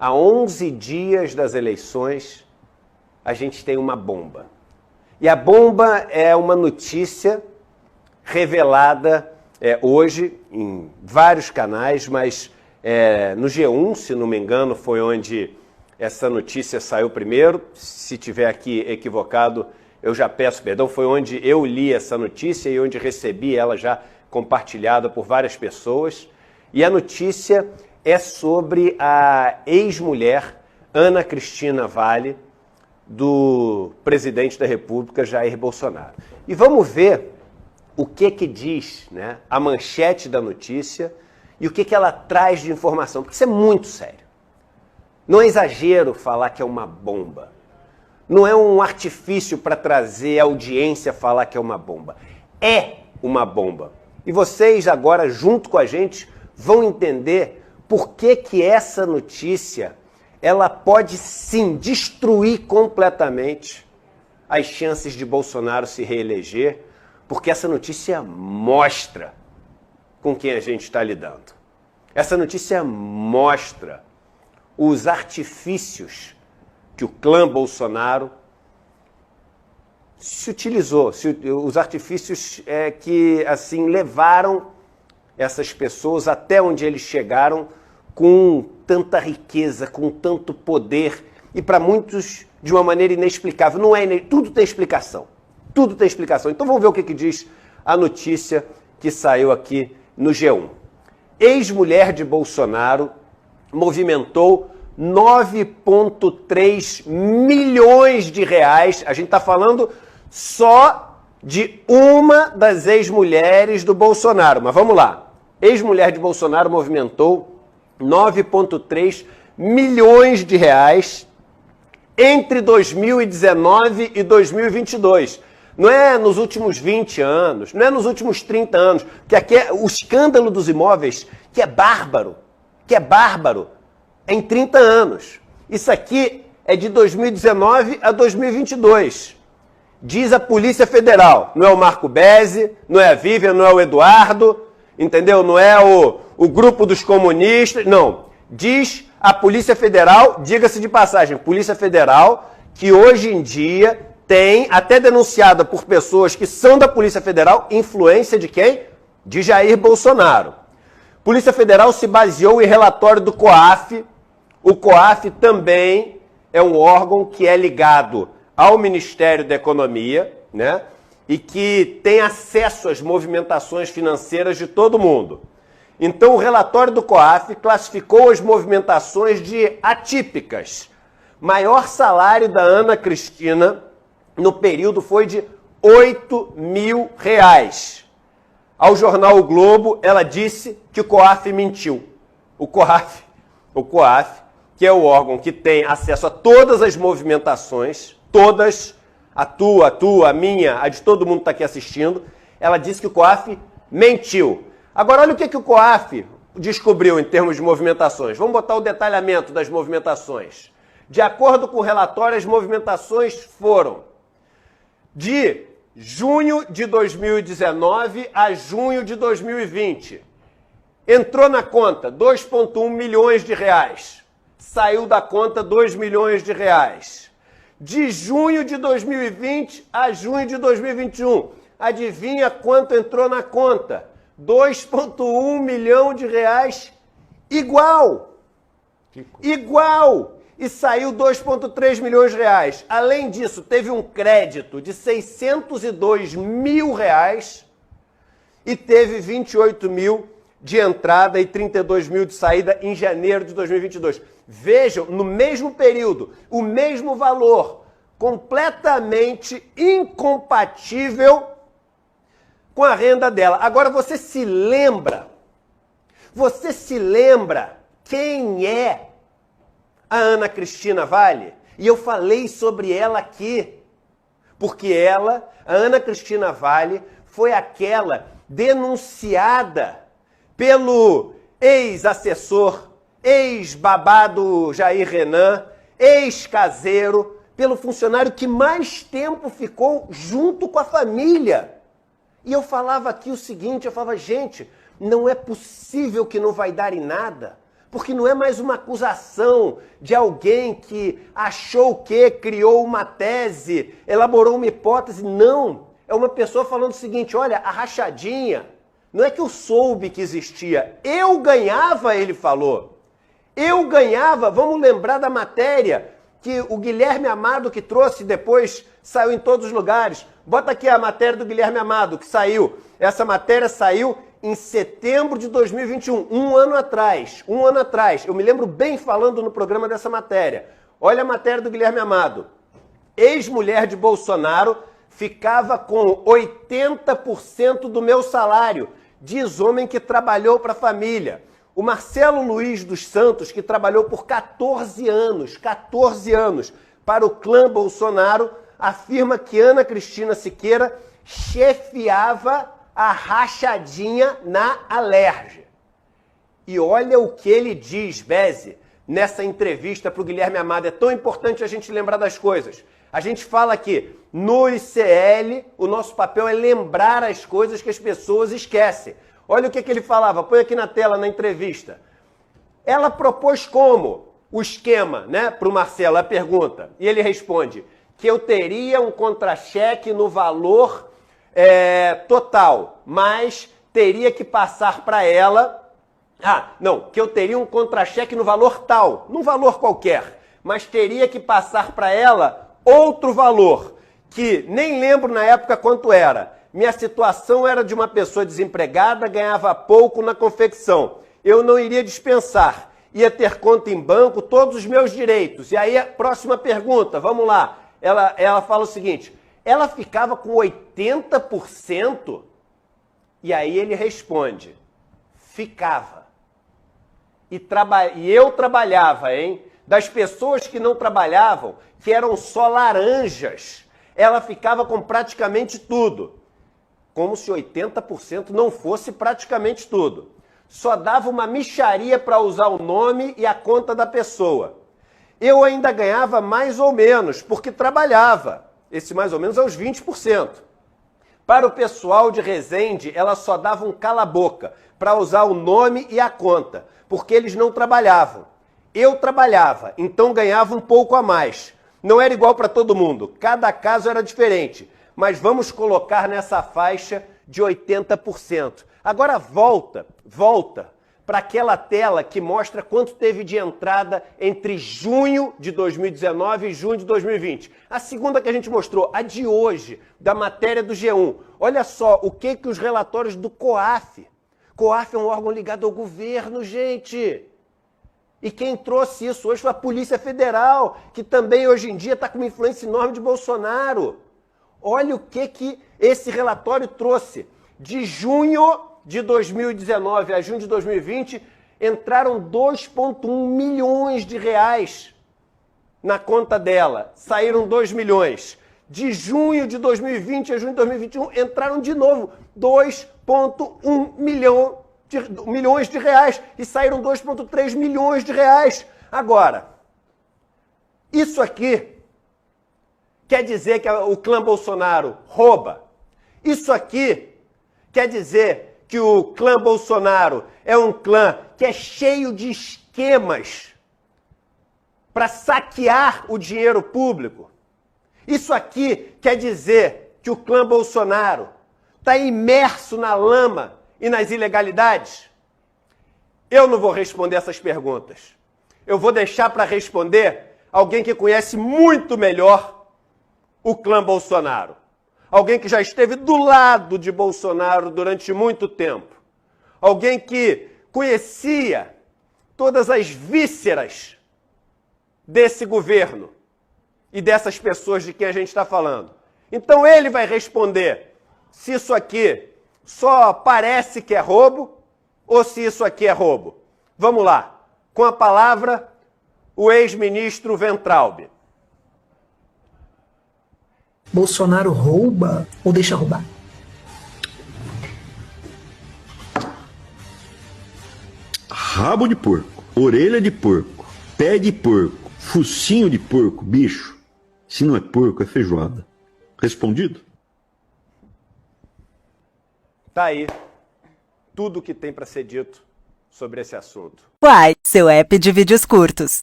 a 11 dias das eleições, a gente tem uma bomba. E a bomba é uma notícia revelada hoje em vários canais, mas no G1, se não me engano, foi onde essa notícia saiu primeiro. Se tiver aqui equivocado, eu já peço perdão. Foi onde eu li essa notícia e onde recebi ela já compartilhada por várias pessoas. E a notícia é sobre a ex-mulher Ana Cristina Vale, do presidente da República, Jair Bolsonaro. E vamos ver o que diz, né, a manchete da notícia e o que ela traz de informação, porque isso é muito sério. Não é exagero falar que é uma bomba. Não é um artifício para trazer a audiência falar que é uma bomba. É uma bomba. E vocês agora, junto com a gente, vão entender por que essa notícia ela pode sim destruir completamente as chances de Bolsonaro se reeleger, porque essa notícia mostra com quem a gente está lidando. Essa notícia mostra os artifícios que o clã Bolsonaro se utilizou, os artifícios que assim levaram essas pessoas até onde eles chegaram com tanta riqueza, com tanto poder e para muitos de uma maneira inexplicável. Não é tudo tem explicação. Tudo tem explicação. Então vamos ver o que diz a notícia que saiu aqui no G1. Ex-mulher de Bolsonaro movimentou 9,3 milhões de reais. A gente está falando só de uma das ex-mulheres do Bolsonaro. Mas vamos lá. Ex-mulher de Bolsonaro movimentou 9,3 milhões de reais entre 2019 e 2022. Não é nos últimos 20 anos, não é nos últimos 30 anos, que aqui é o escândalo dos imóveis, que é bárbaro, é em 30 anos. Isso aqui é de 2019 a 2022. Diz a Polícia Federal, não é o Marco Bezzi, não é a Vivian, não é o Eduardo, entendeu? Não é o grupo dos comunistas, não. Diz a Polícia Federal, diga-se de passagem, Polícia Federal, que hoje em dia tem, até denunciada por pessoas que são da Polícia Federal, influência de quem? De Jair Bolsonaro. Polícia Federal se baseou em relatório do COAF. O COAF também é um órgão que é ligado ao Ministério da Economia, né? E que tem acesso às movimentações financeiras de todo mundo. Então, o relatório do COAF classificou as movimentações de atípicas. Maior salário da Ana Cristina no período foi de R$8.000. Ao jornal O Globo, ela disse que o COAF mentiu. O COAF, que é o órgão que tem acesso a todas as movimentações, todas, a tua, a minha, a de todo mundo que está aqui assistindo, ela disse que o COAF mentiu. Agora, olha o que o COAF descobriu em termos de movimentações. Vamos botar o detalhamento das movimentações. De acordo com o relatório, as movimentações foram de junho de 2019 a junho de 2020. Entrou na conta 2,1 milhões de reais. Saiu da conta 2 milhões de reais. De junho de 2020 a junho de 2021. Adivinha quanto entrou na conta? 2,1 milhão de reais igual. Igual. E saiu 2,3 milhões de reais. Além disso, teve um crédito de 602 mil reais e teve 28 mil de entrada e 32 mil de saída em janeiro de 2022. Vejam, no mesmo período, o mesmo valor, completamente incompatível com a renda dela. Agora, você se lembra quem é a Ana Cristina Vale? E eu falei sobre ela aqui, porque ela, a Ana Cristina Vale, foi aquela denunciada pelo ex-assessor, ex-babado Jair Renan, ex-caseiro, pelo funcionário que mais tempo ficou junto com a família. E eu falava aqui o seguinte, eu falava, gente, não é possível que não vai dar em nada, Porque não é mais uma acusação de alguém que achou que criou uma tese, elaborou uma hipótese. Não. É uma pessoa falando o seguinte, olha, a rachadinha, não é que eu soube que existia. Eu ganhava, ele falou. Eu ganhava, vamos lembrar da matéria que o Guilherme Amado que trouxe depois, saiu em todos os lugares. Bota aqui a matéria do Guilherme Amado, que saiu. Essa matéria saiu em setembro de 2021, um ano atrás. Eu me lembro bem falando no programa dessa matéria. Olha a matéria do Guilherme Amado. Ex-mulher de Bolsonaro ficava com 80% do meu salário. Diz homem que trabalhou para a família. O Marcelo Luiz dos Santos, que trabalhou por 14 anos para o clã Bolsonaro, afirma que Ana Cristina Siqueira chefiava a rachadinha na Alerj. E olha o que ele diz, Beze, nessa entrevista para o Guilherme Amado. É tão importante a gente lembrar das coisas. A gente fala que no ICL o nosso papel é lembrar as coisas que as pessoas esquecem. Olha o que ele falava, põe aqui na tela na entrevista. Ela propôs como o esquema, né, para o Marcelo, a pergunta. E ele responde que eu teria um contra-cheque no valor total, mas teria que passar para ela... que eu teria um contra-cheque no valor tal, num valor qualquer, mas teria que passar para ela outro valor, que nem lembro na época quanto era. Minha situação era de uma pessoa desempregada, ganhava pouco na confecção. Eu não iria dispensar, ia ter conta em banco, todos os meus direitos. E aí a próxima pergunta, vamos lá. Ela fala o seguinte, ela ficava com 80%? E aí ele responde, ficava. E eu trabalhava, hein? Das pessoas que não trabalhavam, que eram só laranjas, ela ficava com praticamente tudo. Como se 80% não fosse praticamente tudo. Só dava uma mixaria para usar o nome e a conta da pessoa. Eu ainda ganhava mais ou menos, porque trabalhava. Esse mais ou menos é os 20%. Para o pessoal de Resende, ela só dava um cala-boca para usar o nome e a conta, porque eles não trabalhavam. Eu trabalhava, então ganhava um pouco a mais. Não era igual para todo mundo, cada caso era diferente. Mas vamos colocar nessa faixa de 80%. Agora volta para aquela tela que mostra quanto teve de entrada entre junho de 2019 e junho de 2020. A segunda que a gente mostrou, a de hoje, da matéria do G1. Olha só o que os relatórios do COAF. COAF é um órgão ligado ao governo, gente. E quem trouxe isso hoje foi a Polícia Federal, que também hoje em dia está com uma influência enorme de Bolsonaro. Olha o que esse relatório trouxe. De junho de 2019 a junho de 2020, entraram 2,1 milhões de reais na conta dela. Saíram 2 milhões. De junho de 2020 a junho de 2021, entraram de novo 2,1 milhões de reais. E saíram 2,3 milhões de reais. Agora, isso aqui quer dizer que o clã Bolsonaro rouba? Isso aqui quer dizer que o clã Bolsonaro é um clã que é cheio de esquemas para saquear o dinheiro público? Isso aqui quer dizer que o clã Bolsonaro está imerso na lama e nas ilegalidades? Eu não vou responder essas perguntas. Eu vou deixar para responder alguém que conhece muito melhor o clã Bolsonaro. Alguém que já esteve do lado de Bolsonaro durante muito tempo. Alguém que conhecia todas as vísceras desse governo e dessas pessoas de quem a gente está falando. Então ele vai responder se isso aqui só parece que é roubo ou se isso aqui é roubo. Vamos lá. Com a palavra, o ex-ministro Weintraub. Bolsonaro rouba ou deixa roubar? Rabo de porco, orelha de porco, pé de porco, focinho de porco, bicho. Se não é porco, é feijoada. Respondido? Tá aí tudo que tem para ser dito sobre esse assunto. Quai, seu app de vídeos curtos.